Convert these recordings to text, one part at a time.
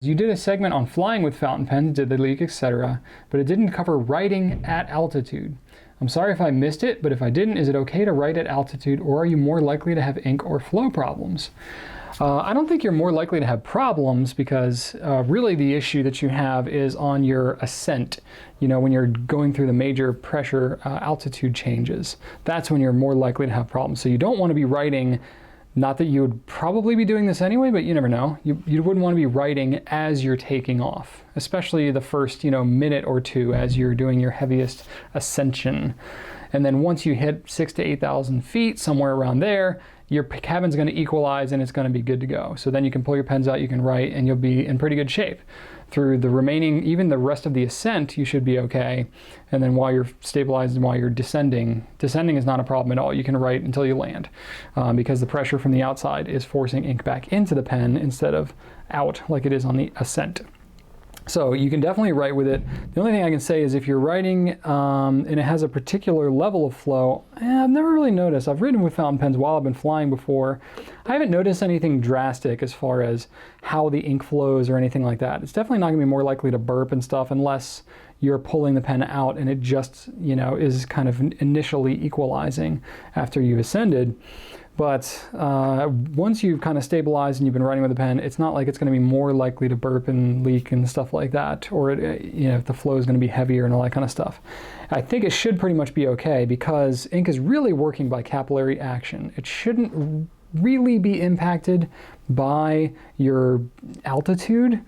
You did a segment on flying with fountain pens, did they leak, etc., but it didn't cover writing at altitude. I'm sorry if I missed it, but if I didn't, is it okay to write at altitude, or are you more likely to have ink or flow problems? I don't think you're more likely to have problems because really the issue that you have is on your ascent. You know, when you're going through the major pressure altitude changes, that's when you're more likely to have problems. So you don't want to be writing. Not that you would probably be doing this anyway, but you never know. You wouldn't want to be writing as you're taking off, especially the first, minute or two as you're doing your heaviest ascension. And then once you hit 6,000 to 8,000 feet, somewhere around there, your cabin's going to equalize and it's going to be good to go. So then you can pull your pens out, you can write, and you'll be in pretty good shape. Through the remaining, even the rest of the ascent, you should be okay. And then while you're stabilized and while you're descending is not a problem at all. You can write until you land because the pressure from the outside is forcing ink back into the pen instead of out like it is on the ascent. So you can definitely write with it. The only thing I can say is if you're writing and it has a particular level of flow, I've never really noticed. I've written with fountain pens while I've been flying before. I haven't noticed anything drastic as far as how the ink flows or anything like that. It's definitely not going to be more likely to burp and stuff unless you're pulling the pen out and it just, is kind of initially equalizing after you've ascended. But once you've kind of stabilized and you've been writing with a pen, it's not like it's going to be more likely to burp and leak and stuff like that, or if the flow is going to be heavier and all that kind of stuff. I think it should pretty much be okay because ink is really working by capillary action. It shouldn't really be impacted by your altitude.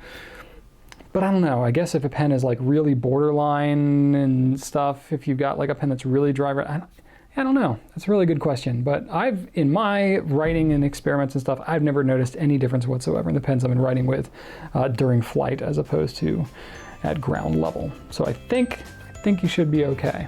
But I don't know, I guess if a pen is like really borderline and stuff, if you've got like a pen that's really dry, I don't know. That's a really good question. But in my writing and experiments and stuff, I've never noticed any difference whatsoever in the pens I've been writing with during flight as opposed to at ground level. So I think you should be okay.